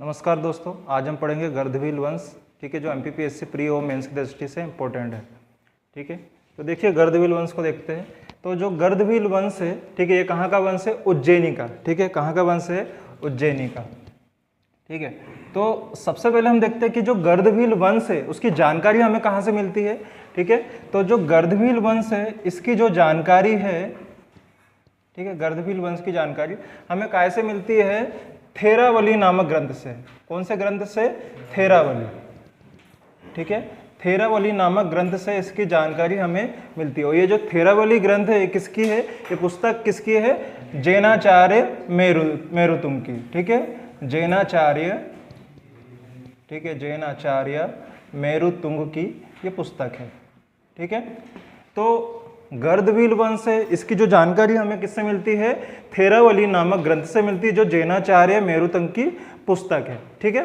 नमस्कार दोस्तों, आज हम पढ़ेंगे गर्दभील वंश। ठीक है, जो एमपीपीएससी प्री और मेंस की दृष्टि से इम्पोर्टेंट है। ठीक है, तो देखिए गर्दभील वंश को देखते हैं। तो जो गर्दभील वंश है, ठीक है, ये कहाँ का वंश है? उज्जैनी का। ठीक है, कहाँ का वंश है? उज्जैनी का। ठीक है, तो सबसे पहले हम देखते हैं कि जो गर्दभील वंश है उसकी जानकारी हमें कहाँ से मिलती है। ठीक है, तो जो गर्दभील वंश है इसकी जो जानकारी है, ठीक है, गर्दभील वंश की जानकारी हमें कहाँ से मिलती है? थेरावली नामक ग्रंथ से। कौन से ग्रंथ से? थेरावली। ठीक है, थेरावली नामक ग्रंथ से इसकी जानकारी हमें मिलती है। और ये जो थेरावली ग्रंथ है ये किसकी है? ये पुस्तक किसकी है? जैनाचार्य मेरुतुंग की। ठीक है, जैनाचार्य, ठीक है, जैनाचार्य मेरुतुंग की ये पुस्तक है। ठीक है, तो गर्दभील वंश है, इसकी जो जानकारी हमें किससे मिलती है? थेरावली नामक ग्रंथ से मिलती है, जो जैनाचार्य मेरुतुंग की पुस्तक है। ठीक है,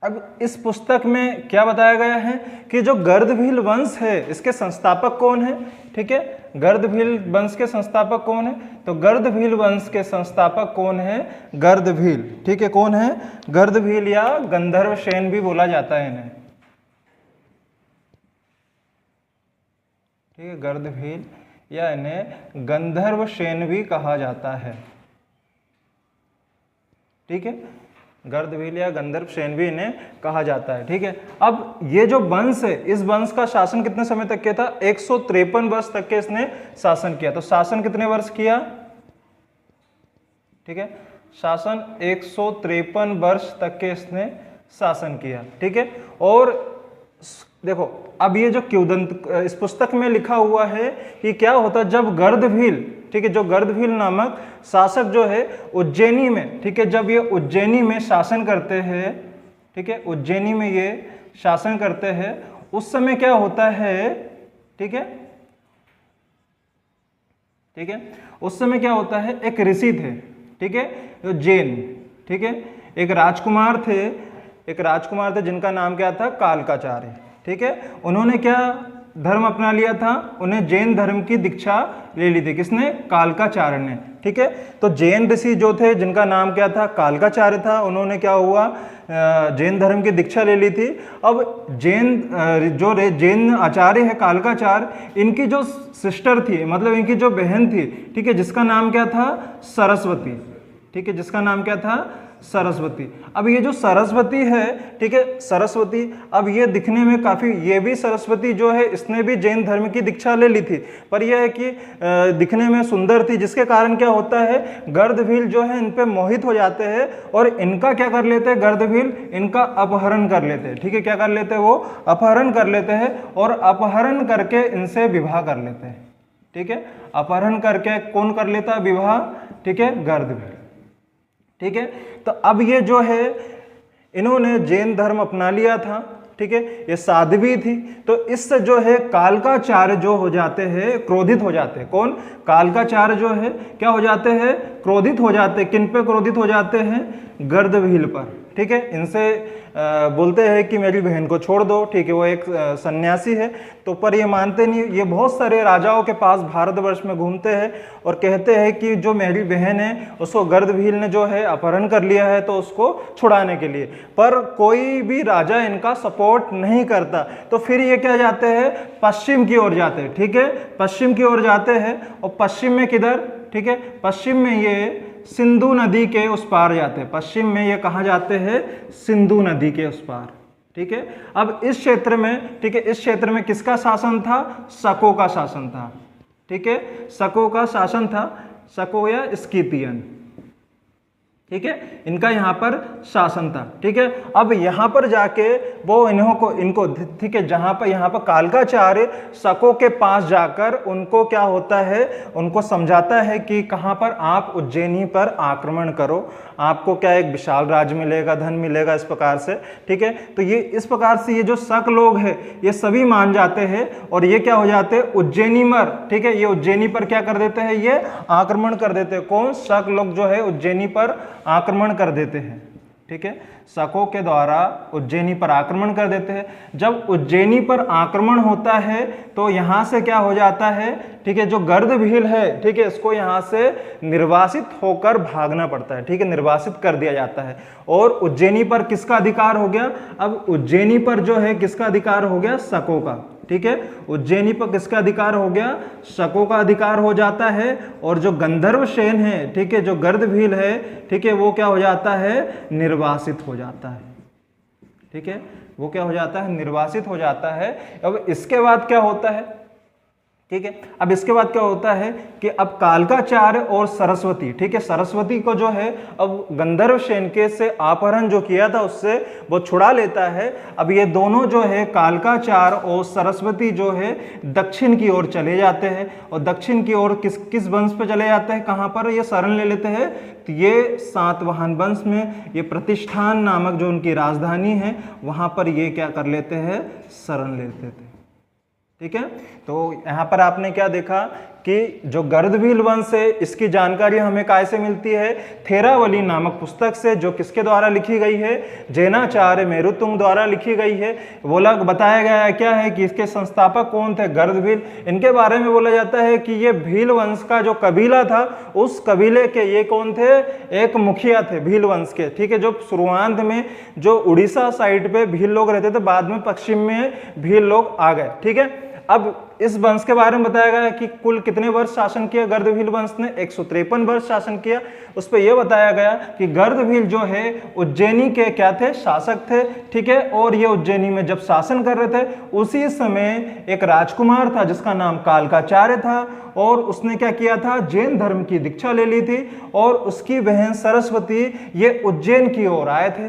अब इस पुस्तक में क्या बताया गया है कि जो गर्दभील वंश है इसके संस्थापक कौन है? ठीक है, गर्दभील वंश के संस्थापक कौन है? तो गर्दभील वंश के संस्थापक कौन है? गर्दभील। ठीक है, कौन है? गर्दभील या गंधर्वसेन भी बोला जाता है इन्हें। ठीक है, गर्दभील या इन्हें गंधर्वसेन भी कहा जाता है। ठीक है, गर्दभील या गंधर्वसेन भी इन्हें कहा जाता है। ठीक है, अब ये जो वंश है इस वंश का शासन कितने समय तक किया था? 153 वर्ष तक के इसने शासन किया। तो शासन कितने वर्ष किया? ठीक है, शासन 153 वर्ष तक के इसने शासन किया। ठीक है, और देखो अब ये जो किंवदंत इस पुस्तक में लिखा हुआ है कि क्या होता जब गर्दभील, ठीक है, जो गर्दभील नामक शासक जो है उज्जैनी में, ठीक है, जब ये उज्जैनी में शासन करते हैं, ठीक है, उज्जैनी में ये शासन करते हैं, उस समय क्या होता है? ठीक है, ठीक है, उस समय क्या होता है? एक ऋषि थे, ठीक है, जो जैन, ठीक है, एक राजकुमार थे जिनका नाम क्या था? कालकाचार्य। ठीक है, उन्होंने क्या धर्म अपना लिया था? उन्हें जैन धर्म की दीक्षा ले ली थी। किसने? कालकाचार्य ने। ठीक है, तो जैन ऋषि जो थे जिनका नाम क्या था? कालकाचार्य था, उन्होंने क्या हुआ? जैन धर्म की दीक्षा ले ली थी। अब जैन आचार्य है कालकाचार्य, इनकी जो सिस्टर थी, मतलब इनकी जो बहन थी, ठीक है, जिसका नाम क्या था? सरस्वती। ठीक है, जिसका नाम क्या था? सरस्वती। अब ये जो सरस्वती है, ठीक है, सरस्वती, अब ये दिखने में काफ़ी, ये भी सरस्वती जो है इसने भी जैन धर्म की दीक्षा ले ली थी, पर यह है कि दिखने में सुंदर थी, जिसके कारण क्या होता है? गर्दभील जो है इन पे मोहित हो जाते हैं और इनका क्या कर लेते हैं? गर्दभील इनका अपहरण कर लेते हैं। ठीक है, क्या कर लेते हैं? वो अपहरण कर लेते हैं और अपहरण करके इनसे विवाह कर लेते हैं। ठीक है, अपहरण करके कौन कर लेता है विवाह? ठीक है, गर्दभील। ठीक है, तो अब ये जो है इन्होंने जैन धर्म अपना लिया था। ठीक है, ये साध्वी थी, तो इससे जो है कालकाचार्य जो हो जाते हैं, क्रोधित हो जाते हैं। कौन? कालकाचार्य जो है क्या हो जाते हैं? क्रोधित हो जाते हैं। किन पे क्रोधित हो जाते हैं? गर्दभील पर। ठीक है, इनसे बोलते हैं कि मेरी बहन को छोड़ दो। ठीक है, वो एक सन्यासी है, तो पर ये मानते नहीं। ये बहुत सारे राजाओं के पास भारतवर्ष में घूमते हैं और कहते हैं कि जो मेरी बहन है उसको गर्दभील ने जो है अपहरण कर लिया है, तो उसको छुड़ाने के लिए, पर कोई भी राजा इनका सपोर्ट नहीं करता। तो फिर ये क्या जाते हैं? पश्चिम की ओर जाते हैं। ठीक है, पश्चिम की ओर जाते हैं, और पश्चिम में किधर? ठीक है, पश्चिम में ये सिंधु नदी के उस पार जाते हैं। पश्चिम में ये कहाँ जाते हैं? सिंधु नदी के उस पार। ठीक है, अब इस क्षेत्र में, ठीक है, इस क्षेत्र में किसका शासन था? शकों का शासन था। ठीक है, शकों का शासन था, शको या स्कितियन। ठीक है, इनका यहाँ पर शासन था। ठीक है, अब यहाँ पर जाके वो इनको ठीक है, जहाँ पर यहाँ पर कालकाचार्य शकों के पास जाकर उनको क्या होता है? उनको समझाता है कि कहाँ पर आप उज्जैनी पर आक्रमण करो, आपको क्या एक विशाल राज्य मिलेगा, धन मिलेगा, इस प्रकार से। ठीक है, तो ये इस प्रकार से ये जो शक लोग हैं ये सभी मान जाते हैं और ये क्या हो जाते हैं? उज्जैनी पर। ठीक है, ये उज्जैनी पर क्या कर देते हैं? ये आक्रमण कर देते हैं। कौन? शक लोग जो है उज्जैनी पर आक्रमण कर देते हैं। ठीक है, शकों के द्वारा उज्जैनी पर आक्रमण कर देते हैं। जब उज्जैनी पर आक्रमण होता है तो यहाँ से क्या हो जाता है, ठीक है, जो गर्द भील है, ठीक है, इसको यहाँ से निर्वासित होकर भागना पड़ता है, ठीक है, निर्वासित कर दिया जाता है। और उज्जैनी पर किसका अधिकार हो गया, अब उज्जैनी पर जो है किसका अधिकार हो गया, शकों का, ठीक है, उज्जैनी पर किसका अधिकार हो गया, शकों का अधिकार हो जाता है। और जो गंधर्व सेन है, ठीक है, जो गर्द भील है, ठीक है, वो क्या हो जाता है, निर्वासित हो जाता है, ठीक है, वो क्या हो जाता है, निर्वासित हो जाता है। अब इसके बाद क्या होता है, ठीक है, अब इसके बाद क्या होता है कि अब कालकाचार्य और सरस्वती, ठीक है, सरस्वती को जो है अब गंधर्व सेन के से अपहरण जो किया था उससे वो छुड़ा लेता है। अब ये दोनों जो है कालकाचार्य और सरस्वती जो है दक्षिण की ओर चले जाते हैं। और दक्षिण की ओर किस वंश पे चले जाते हैं, कहाँ पर ये शरण ले लेते हैं, तो ये सातवाहन वंश में, ये प्रतिष्ठान नामक जो उनकी राजधानी है वहां पर ये क्या कर लेते हैं, शरण ले लेते थे, ठीक है। तो यहाँ पर आपने क्या देखा कि जो गर्दभील वंश है इसकी जानकारी हमें कैसे मिलती है, थेरावली नामक पुस्तक से, जो किसके द्वारा लिखी गई है, जैनाचार्य मेरुतुंग द्वारा लिखी गई है। बोला बताया गया है क्या है कि इसके संस्थापक कौन थे, गर्दभील। इनके बारे में बोला जाता है कि ये भील वंश का जो कबीला था उस कबीले के ये कौन थे, एक मुखिया थे भील वंश के, ठीक है, जो शुरुआत में जो उड़ीसा साइड पे भील लोग रहते थे, बाद में पश्चिम में भील लोग आ गए, ठीक है। अब इस वंश के बारे में बताया गया कि कुल कितने वर्ष शासन किया गर्दभील वंश ने, 153 वर्ष शासन किया। उस पर यह बताया गया कि गर्दभील जो है उज्जैनी के क्या थे, शासक थे, ठीक है। और ये उज्जैनी में जब शासन कर रहे थे उसी समय एक राजकुमार था जिसका नाम कालकाचार्य था, और उसने क्या किया था, जैन धर्म की दीक्षा ले ली थी। और उसकी बहन सरस्वती ये उज्जैन की ओर आए थे,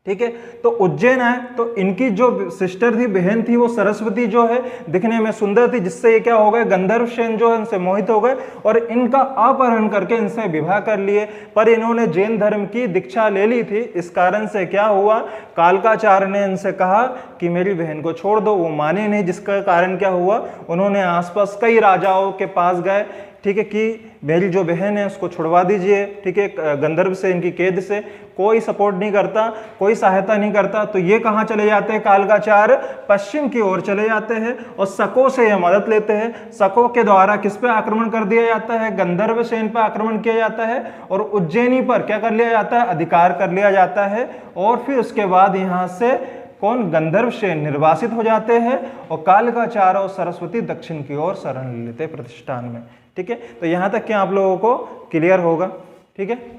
ठीक है। तो उज्जैन आए तो इनकी जो सिस्टर थी, बहन थी, वो सरस्वती जो है दिखने में सुंदर थी, जिससे ये क्या हो गए, गंधर्व सेन जो है इनसे मोहित हो गए और इनका अपहरण करके इनसे विवाह कर लिए। पर इन्होंने जैन धर्म की दीक्षा ले ली थी, इस कारण से क्या हुआ, कालकाचार्य ने इनसे कहा कि मेरी बहन को छोड़ दो, वो माने नहीं, जिसका कारण क्या हुआ, उन्होंने आसपास कई राजाओं के पास गए, ठीक है, कि मेरी जो बहन है उसको छुड़वा दीजिए, ठीक है, गंधर्व से, इनकी कैद से। कोई सपोर्ट नहीं करता, कोई सहायता नहीं करता। तो ये कहाँ चले जाते हैं, कालकाचार्य पश्चिम की ओर चले जाते हैं और शकों से ये मदद लेते हैं। शकों के द्वारा किस पे आक्रमण कर दिया जाता है, गंधर्व सेन पर आक्रमण किया जाता है और उज्जैनी पर क्या कर लिया जाता है, अधिकार कर लिया जाता है। और फिर उसके बाद यहाँ से कौन, गंधर्व सेन निर्वासित हो जाते हैं और कालकाचार्य और सरस्वती दक्षिण की ओर शरण ले लेते हैं प्रतिष्ठान में, ठीक है। तो यहाँ तक क्या आप लोगों को क्लियर होगा, ठीक है।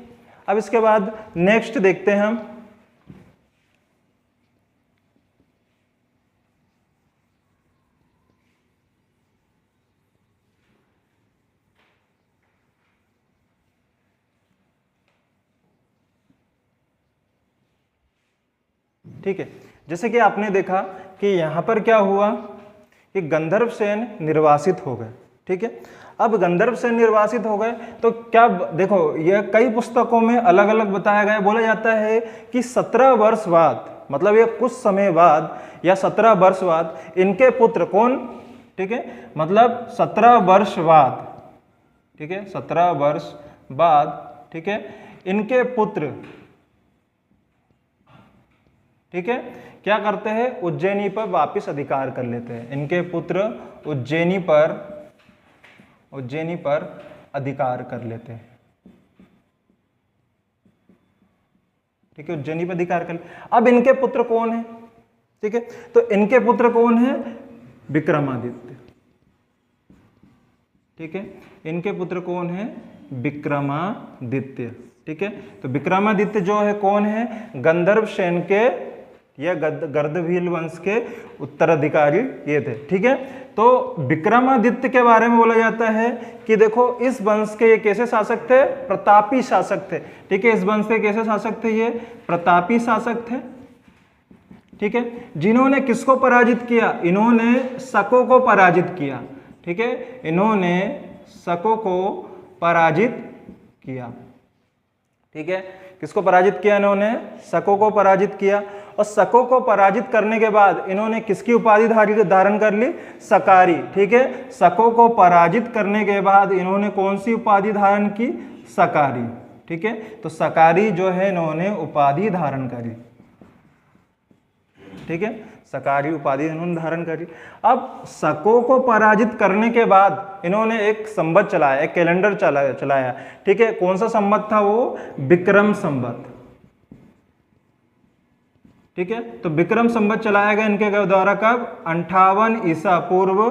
अब इसके बाद नेक्स्ट देखते हैं हम, ठीक है। जैसे कि आपने देखा कि यहाँ पर क्या हुआ कि गंधर्व सेन निर्वासित हो गए, ठीक है। अब गंधर्व सेन निर्वासित हो गए तो क्या, देखो यह कई पुस्तकों में अलग अलग बताया गया, बोला जाता है कि 17 वर्ष बाद, मतलब ये कुछ समय बाद या 17 वर्ष बाद इनके पुत्र कौन, ठीक है, मतलब 17 वर्ष बाद, ठीक है, 17 वर्ष बाद, ठीक है, इनके पुत्र, ठीक है, क्या करते हैं, उज्जैनी पर वापस अधिकार कर लेते हैं। इनके पुत्र उज्जैनी पर अधिकार कर लेते हैं, ठीक है, उज्जैनी पर अधिकार कर। अब इनके पुत्र कौन है, ठीक है, तो इनके पुत्र कौन है, विक्रमादित्य, ठीक है, इनके पुत्र कौन है, विक्रमादित्य, ठीक है। तो विक्रमादित्य जो है कौन है, गंधर्व सेन के या गर्दभील वंश के उत्तराधिकारी ये थे, ठीक है। तो विक्रमादित्य के बारे में बोला जाता है कि देखो इस वंश के ये कैसे शासक थे, प्रतापी शासक थे, ठीक है, इस वंश के कैसे शासक थे, ये प्रतापी शासक थे, ठीक है, जिन्होंने किसको पराजित किया, इन्होंने शकों को पराजित किया, ठीक है, इन्होंने शकों को पराजित किया, ठीक है, किसको पराजित किया, इन्होंने शकों को पराजित किया। और शकों को पराजित करने के बाद इन्होंने किसकी उपाधि धारण कर ली, शकारी, ठीक है, शकों को पराजित करने के बाद इन्होंने कौन सी उपाधि धारण की, शकारी, ठीक है। तो सकारी जो है इन्होंने उपाधि धारण करी, ठीक है, सकारी उपाधि इन्होंने धारण करी। अब शकों को पराजित करने के बाद इन्होंने एक संवत चलाया, एक कैलेंडर चलाया, ठीक है। कौन सा संवत था वो? विक्रम संवत, ठीक है। तो विक्रम संवत चलाया गया इनके द्वारा कब? 58 ईसा पूर्व,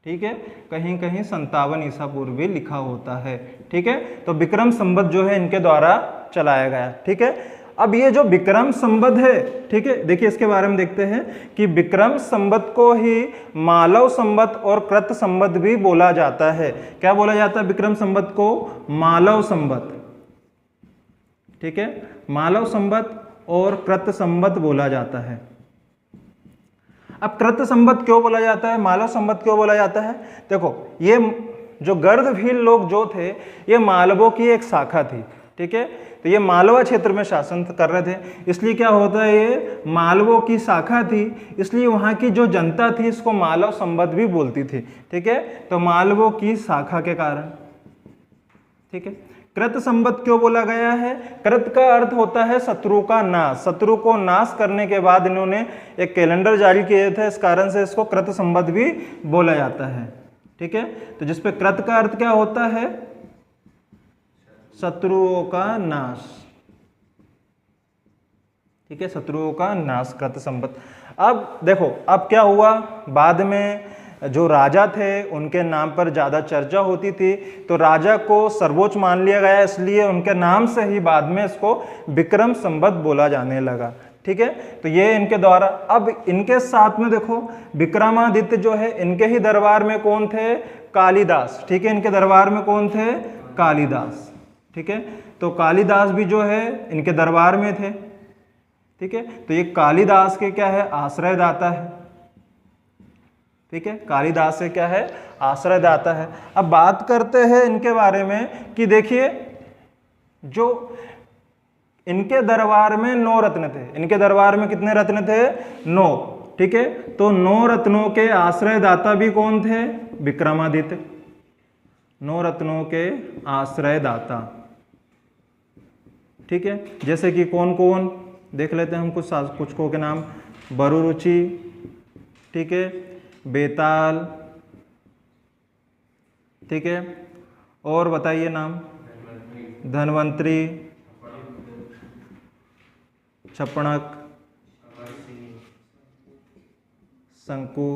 ठीक है, कहीं कहीं 57 ईसा पूर्व भी लिखा होता है, ठीक है। तो विक्रम संवत जो है इनके द्वारा चलाया गया, ठीक है। अब ये जो विक्रम संवत है, ठीक है, देखिए इसके बारे में देखते हैं कि विक्रम संवत को ही मालव संवत और कृत संवत भी बोला जाता है। क्या बोला जाता है विक्रम संवत को? मालव संवत, ठीक है, मालव संवत और कृत संवत बोला जाता है। अब कृत संवत क्यों बोला जाता है, मालव संवत क्यों बोला जाता है? देखो ये जो गर्दभील लोग जो थे ये मालवों की एक शाखा थी, ठीक है। तो ये मालवा क्षेत्र में शासन कर रहे थे, इसलिए क्या होता है, ये मालवों की शाखा थी, इसलिए वहाँ की जो जनता थी इसको मालव संवत भी बोलती थी, ठीक है। तो मालवों की शाखा के कारण, ठीक है। कृत संवत क्यों बोला गया है? कृत का अर्थ होता है शत्रु का नाश, शत्रु को नाश करने के बाद इन्होंने एक कैलेंडर जारी किए थे, इस कारण से इसको कृत संवत भी बोला जाता है, ठीक है। तो जिसपे कृत का अर्थ क्या होता है? शत्रुओं का नाश, ठीक है, शत्रुओं का नाश, कृत संवत। अब देखो अब क्या हुआ, बाद में जो राजा थे उनके नाम पर ज्यादा चर्चा होती थी, तो राजा को सर्वोच्च मान लिया गया, इसलिए उनके नाम से ही बाद में इसको विक्रम संवत बोला जाने लगा, ठीक है। तो ये इनके द्वारा, अब इनके साथ में देखो विक्रमादित्य जो है इनके ही दरबार में कौन थे? कालिदास, ठीक है, इनके दरबार में कौन थे? कालिदास, ठीक है। तो कालिदास भी जो है इनके दरबार में थे, ठीक है। तो ये कालिदास के क्या है? आश्रयदाता है, ठीक है, कालिदास से क्या है? आश्रयदाता है। अब बात करते हैं इनके बारे में कि देखिए जो इनके दरबार में 9 रत्न थे, इनके दरबार में कितने रत्न थे? 9, ठीक है। तो 9 रत्नों के आश्रयदाता भी कौन थे? विक्रमादित्य, 9 रत्नों के आश्रयदाता, ठीक है। जैसे कि कौन कौन देख लेते हैं हम, कुछ को के नाम, बरुरुचि, ठीक है, बेताल, ठीक है, और बताइए नाम? धनवंतरी, छपणक, शंकु,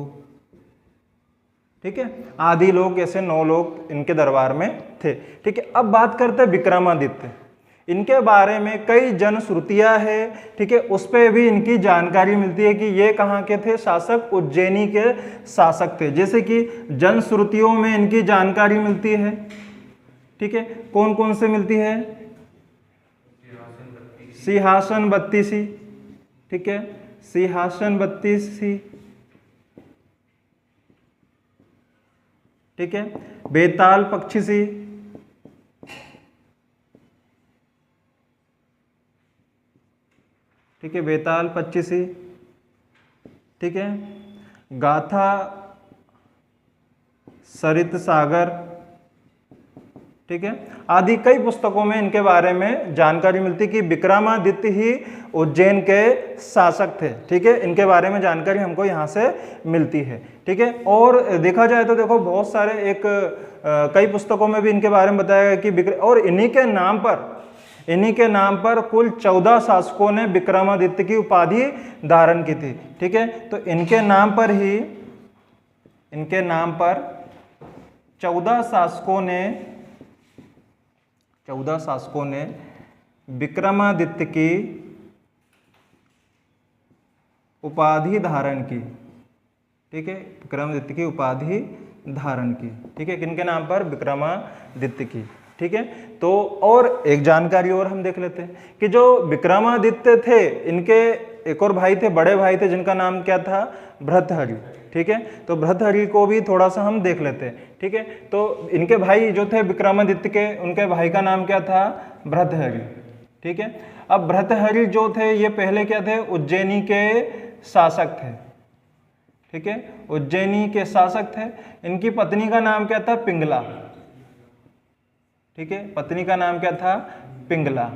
ठीक है, आदि लोग, ऐसे 9 लोग इनके दरबार में थे, ठीक है। अब बात करते हैं विक्रमादित्य, इनके बारे में कई जनश्रुतियां हैं, ठीक है, उस पर भी इनकी जानकारी मिलती है कि ये कहाँ के थे? शासक, उज्जैनी के शासक थे। जैसे कि जनश्रुतियों में इनकी जानकारी मिलती है, ठीक है, कौन कौन से मिलती है? सिंहासन बत्तीसी, ठीक है, सिंहासन बत्तीसी, ठीक है, बेताल पक्षीसी, ठीक है, बेताल पच्चीसी, ठीक है, गाथा सरित सागर, ठीक है, आदि कई पुस्तकों में इनके बारे में जानकारी मिलती कि विक्रमादित्य ही उज्जैन के शासक थे, ठीक है। इनके बारे में जानकारी हमको यहाँ से मिलती है, ठीक है। और देखा जाए तो देखो बहुत सारे कई पुस्तकों में भी इनके बारे में बताया गया कि और इन्हीं के नाम पर कुल 14 शासकों ने विक्रमादित्य की उपाधि धारण की थी, ठीक है। तो इनके नाम पर 14 शासकों ने विक्रमादित्य की उपाधि धारण की, ठीक है, विक्रमादित्य की उपाधि धारण की, ठीक है, किनके नाम पर? विक्रमादित्य की, ठीक है। तो और एक जानकारी और हम देख लेते हैं कि जो विक्रमादित्य थे इनके एक और भाई थे, बड़े भाई थे, जिनका नाम क्या था? भर्तृहरि, ठीक है। तो भर्तृहरि को भी थोड़ा सा हम देख लेते हैं, ठीक है। तो इनके भाई जो थे विक्रमादित्य के, उनके भाई का नाम क्या था? भर्तृहरि, ठीक है। अब भर्तृहरि जो थे ये पहले क्या थे? उज्जैनी के शासक थे, ठीक है, उज्जैनी के शासक थे। इनकी पत्नी का नाम क्या था? पिंगला, ठीक है, पत्नी का नाम क्या था, पिंगला।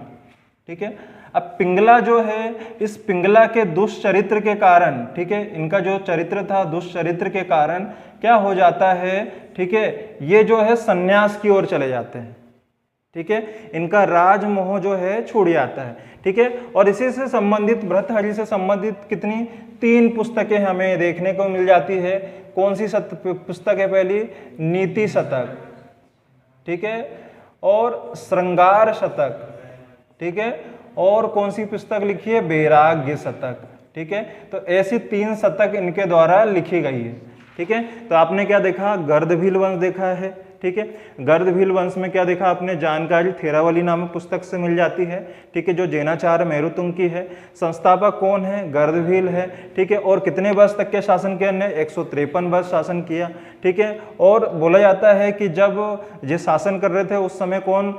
ठीक है, अब पिंगला जो है, इस पिंगला के दुष्चरित्र के कारण, ठीक है, इनका जो चरित्र था दुष्चरित्र के कारण क्या हो जाता है, ठीक है, ये जो है सन्यास की ओर चले जाते हैं। ठीक है, इनका राजमोह जो है छूट जाता है। ठीक है, और इसी से संबंधित, भर्तृहरि से संबंधित कितनी 3 पुस्तकें हमें देखने को मिल जाती है। कौन सी पुस्तक है पहली, नीति शतक, ठीक है, और श्रृंगार शतक, ठीक है, और कौन सी पुस्तक लिखी है, वैराग्य शतक। ठीक है, तो ऐसी 3 शतक इनके द्वारा लिखी गई है। ठीक है, तो आपने क्या देखा, गर्दभील वंश देखा है। ठीक है, गर्दभील वंश में क्या देखा आपने, जानकारी थेरावली नामक पुस्तक से मिल जाती है। ठीक है, जो जैनाचार्य मेरुतुंग की है। संस्थापक कौन है, गर्दभील है। ठीक है, और कितने वर्ष तक के शासन किया इन्हें, 153 वर्ष शासन किया। ठीक है, और बोला जाता है कि जब ये शासन कर रहे थे उस समय कौन,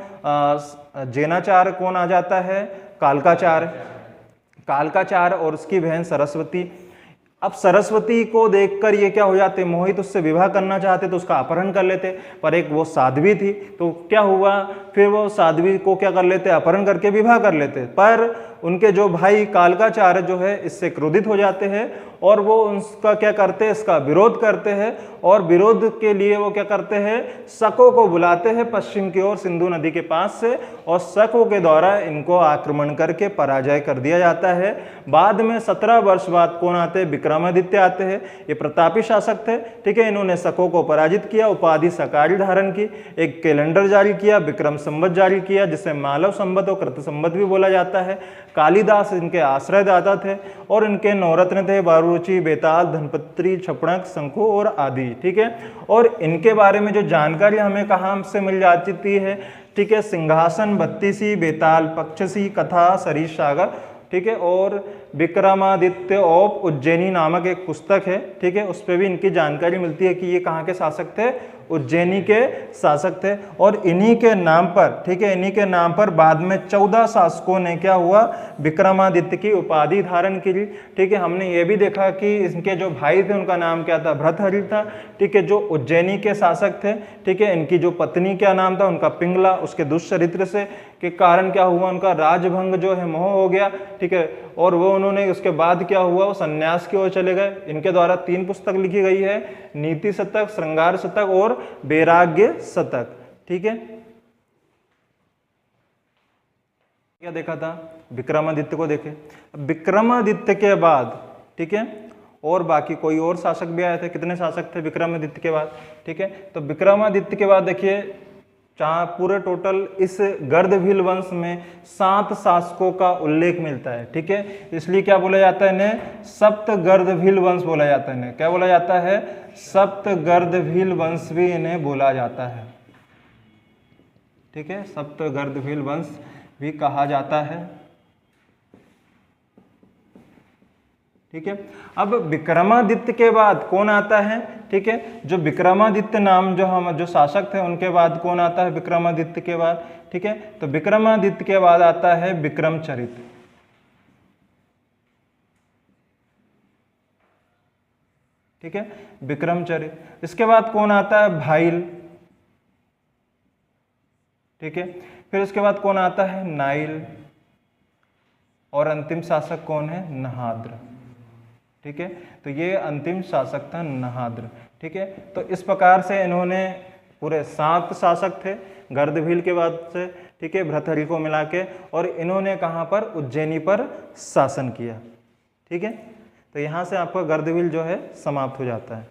जैनाचार्य कौन आ जाता है, कालकाचार्य। कालकाचार्य और उसकी बहन सरस्वती। अब सरस्वती को देखकर ये क्या हो जाते, मोहित, उससे विवाह करना चाहते तो उसका अपहरण कर लेते, पर एक वो साध्वी थी, तो क्या हुआ, फिर वो साध्वी को क्या कर लेते, अपहरण करके विवाह कर लेते। पर उनके जो भाई कालकाचार्य जो है इससे क्रोधित हो जाते हैं और वो उसका क्या करते हैं, इसका विरोध करते हैं। और विरोध के लिए वो क्या करते हैं, शकों को बुलाते हैं पश्चिम की ओर सिंधु नदी के पास से, और शकों के द्वारा इनको आक्रमण करके पराजय कर दिया जाता है। बाद में 17 वर्ष बाद कौन आते हैं, विक्रमादित्य आते हैं। ये प्रतापी शासक थे। ठीक है, इन्होंने शकों को पराजित किया, उपाधि सकारी धारण की, एक कैलेंडर जारी किया, विक्रम संवत जारी किया, जिसे मालव संवत और कृत संवत भी बोला जाता है। कालिदास इनके आश्रयदाता थे और इनके नवरत्न थे, बारूची, बेताल, धनपत्री, छपणक, शंखु और आदि। ठीक है, और इनके बारे में जो जानकारी हमें कहाँ से मिल जाती है, ठीक है, सिंहासन, बत्तीसी, बेताल, पक्षसी, कथा, सरीस सागर। ठीक है, और विक्रमादित्य ऑफ उज्जैनी नामक एक पुस्तक है। ठीक है, उस पर भी इनकी जानकारी मिलती है कि ये कहाँ के शासक थे, उज्जैनी के शासक थे। और इन्हीं के नाम पर, ठीक है, इन्हीं के नाम पर बाद में 14 शासकों ने क्या हुआ, विक्रमादित्य की उपाधि धारण की। ठीक है, हमने ये भी देखा कि इनके जो भाई थे उनका नाम क्या था, भर्तृहरि था। ठीक है, जो उज्जैनी के शासक थे। ठीक है, इनकी जो पत्नी क्या नाम था उनका, पिंगला। उसके दुष्चरित्र से के कारण क्या हुआ, उनका राजभंग जो है मोह हो गया। ठीक है, और वो उन्होंने उसके बाद क्या हुआ, वो सन्यास की ओर चले गए। इनके द्वारा 3 पुस्तक लिखी गई है, नीति शतक, श्रृंगार शतक और वैराग्य शतक। ठीक है, क्या देखा था, विक्रमादित्य को देखे। विक्रमादित्य के बाद, ठीक है, और बाकी कोई और शासक भी आए थे। कितने शासक थे विक्रमादित्य के बाद, ठीक है, तो विक्रमादित्य के बाद देखिए जहाँ पूरे टोटल इस गर्दभील वंश में 7 शासकों का उल्लेख मिलता है। ठीक है, इसलिए क्या बोला जाता है इन्हें, सप्त गर्दभील वंश बोला जाता है। इन्हें क्या बोला जाता है, सप्त गर्दभील वंश भी इन्हें बोला जाता है। ठीक है, सप्त गर्दभील वंश भी कहा जाता है। ठीक है, अब विक्रमादित्य के बाद कौन आता है, ठीक है, जो विक्रमादित्य नाम जो शासक थे उनके बाद कौन आता है विक्रमादित्य के बाद, ठीक है, तो विक्रमादित्य के बाद आता है विक्रमचरित। ठीक है, विक्रमचरित। इसके बाद कौन आता है, भाईल। ठीक है, फिर इसके बाद कौन आता है, नाइल, और अंतिम शासक कौन है, नहाद्र। ठीक है, तो ये अंतिम शासक था नहाद्र। ठीक है, तो इस प्रकार से इन्होंने पूरे 7 शासक थे गर्दभील के बाद से, ठीक है, भर्तृहरि को मिला के, और इन्होंने कहाँ पर, उज्जैनी पर शासन किया। ठीक है, तो यहाँ से आपका गर्दभील जो है समाप्त हो जाता है।